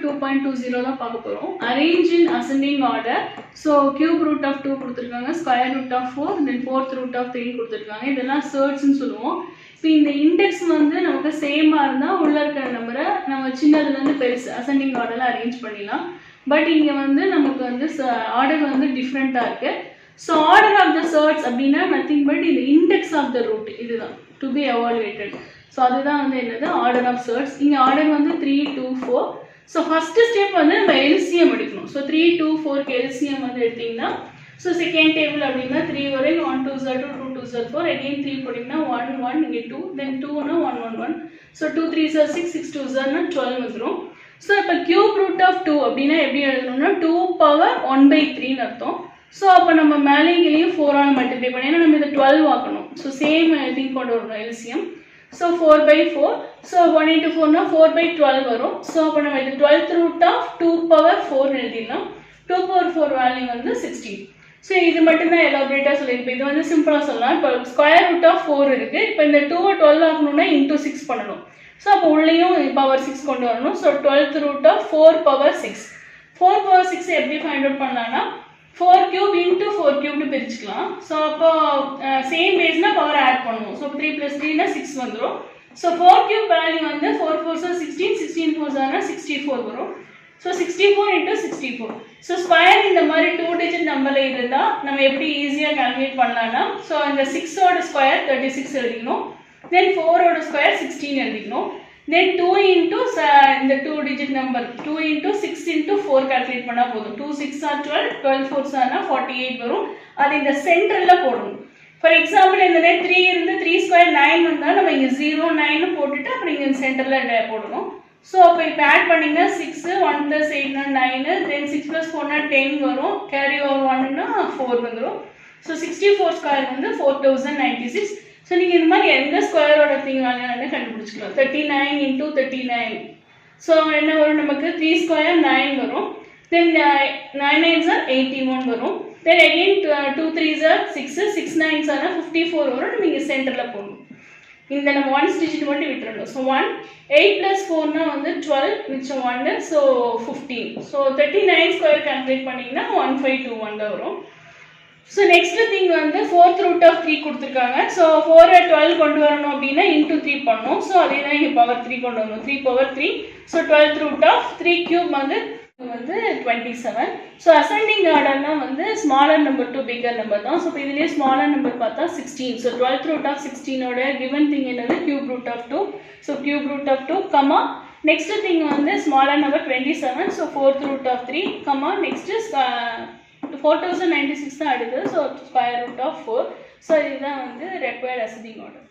2.20 தான் பார்க்க போகிறோம். Arrange in ascending order. So cube root of 2 கொடுத்துருக்காங்க, square root of 4, then fourth root of 3 கொடுத்துருக்காங்க. இதெல்லாம் சர்ட்ஸ்ன்னு சொல்லுவோம். இப்போ இந்த இண்டெக்ஸ் வந்து நமக்கு சேமாக இருந்தால் உள்ளே இருக்கிற நம்பரை நம்ம சின்னதுலேருந்து பெருசு அசெண்டிங் ஆர்டரில் அரேஞ்ச் பண்ணிடலாம். பட் இங்கே வந்து நமக்கு வந்து ஆர்டர் வந்து டிஃப்ரெண்ட்டாக இருக்குது. So order of the surds அப்படின்னா நத்திங் பட் இந்த இண்டெக்ஸ் ஆஃப் த ரூட் இதுதான் டு பி எவாலுவேட்டட். ஸோ அதுதான் வந்து என்னது ஆர்டர் ஆஃப் சர்ட்ஸ். இங்கே ஆர்டர் வந்து 3, 2, 4. ஸோ ஃபஸ்ட்டு ஸ்டெப் வந்து நம்ம எல்சிஎம் எடுக்கணும். ஸோ 3, 2, 4க்கு எல்சிஎம் வந்து எடுத்திங்கன்னா ஸோ செகண்ட் டேபிள் அப்படின்னா 3 வரைக்கும் 1 2 2 2 2 4 again 3 போட்டிங்கன்னா 1 1 இங்கே 2 தென் 2னா 1 1 1. ஸோ 2 3 6 6 2 12 வந்துடும். ஸோ இப்போ கியூப் ரூட் ஆஃப் 2 அப்படின்னா எப்படி எழுதணும்னா 2 பவர் 1/3ன்னு அர்த்தம். ஸோ அப்போ நம்ம மேலேங்களையும் 4ஆல் மல்டிப்ளை பண்ணி ஏன்னா நம்ம இதை 12 ஆக்கணும். ஸோ சேம் திங் கொண்டு வரணும் எல்சிஎம். ஸோ 4/4. ஸோ 1 into 4னா 4/12 வரும். ஸோ அப்போ நம்ம இது 12th ரூட் ஆஃப் 2 பவர் 4 எழுதிடலாம். 2 பவர் 4 வேல்யூ வந்து 16. ஸோ இது மட்டும்தான் எலாபரேட்டாக சொல்லியிருப்பேன். இது வந்து சிம்பிளாக சொல்லலாம். இப்போ ஸ்கொயர் ரூட் ஆஃப் 4 இருக்குது. இப்போ இந்த 2வை 12 ஆகணும்னா இன்டூ 6 பண்ணணும். ஸோ அப்போ உள்ளேயும் பவர் 6 கொண்டு வரணும். So 12th root of 4 power 6. 4 power 6 எப்படி ஃபைண்ட் அவுட் பண்ணலாம்னா 4 cube into 4 cube பிரிச்சுக்கலாம். ஸோ அப்போ சேம் பேஸ்னா பவர் ஆட் பண்ணுவோம். ஸோ 3 + 3னா 6 வந்துடும். ஸோ 4 cube வேல்யூ வந்து 4 4 16, 16 4 64 வரும். So 64 into 64. ஸோ ஸ்கொயர் இந்த மாதிரி 2 digit நம்பரில் இருந்தால் நம்ம எப்படி ஈஸியாக கால்குலேட் பண்ணலாம்னா ஸோ இந்த 6ஓட ஸ்கொயர் 36 எழுதிக்கணும். தென் 4ஓட ஸ்கொயர் 16 எழுதிக்கணும். தென் 2 into இந்த 2 digit number 2 into 6 into 4 calculate பண்ணால் போதும். 2 6 are 12, 12 4 are 48 வரும். அது இந்த சென்டரில் போடணும். ஃபார் எக்ஸாம்பிள் இந்த 3 இருந்து 3 ஸ்கொயர் 9 வந்தால் நம்ம இங்கே 0 9 போட்டுட்டு அப்புறம் இங்கே சென்டரில் போடணும். ஸோ அப்போ இப்போ ஆட் பண்ணிங்கன்னா 6 1 + 8னா 9, தென் 6 + 4னா 10 வரும். கேரி ஓவர் 1னா 4 வந்துடும். ஸோ 64 ஸ்கொயர் வந்து 4096. ஸோ நீங்கள் இந்த மாதிரி எந்த ஸ்கொயரோட திங் வாங்கினாலே கண்டுபிடிச்சிக்கலாம். 39 into 39. ஸோ என்ன வரும் நமக்கு 3 ஸ்கொயர் 9 வரும். தென் 9 9s are 81 வரும். Then again 2 3s are 6, 6 9s are 54 வரும். நம்ம இங்கே சென்டரில் போடணும். இந்த நம்ம 1 digit மட்டும் விட்டுறணும். ஸோ 1 8 + 4னா வந்து 12 மிச்சம் 1 ஸோ 15. ஸோ 39 ஸ்கொயர் கால்குலேட் பண்ணிங்கன்னா 1521 தான் வரும். ஸோ நெக்ஸ்ட் திங் வந்து 4th ரூட் ஆஃப் 3 கொடுத்துருக்காங்க. ஸோ 4 12 கொண்டு வரணும் அப்படின்னா இன்டூ 3 பண்ணணும். ஸோ அதே தான் இங்கே பவர் 3 கொண்டு வரணும். 3 power 3. So 12th root of 3 cube வந்து 27. ஸோ அசெண்டிங் ஆர்டர்னா வந்து smaller number to bigger number தான். ஸோ இப்போ இதுலேயே ஸ்மாலர் நம்பர் பார்த்தா 16. ஸோ 12th ரூட் ஆஃப் 16ஓட கிவன் திங் என்னது cube root of 2. So cube root of 2 comma next thing வந்து smaller number 27. So 4th root of 3 comma next 4096 தான் அடுத்து. So square root of 4. So இதுதான் வந்து required ascending order.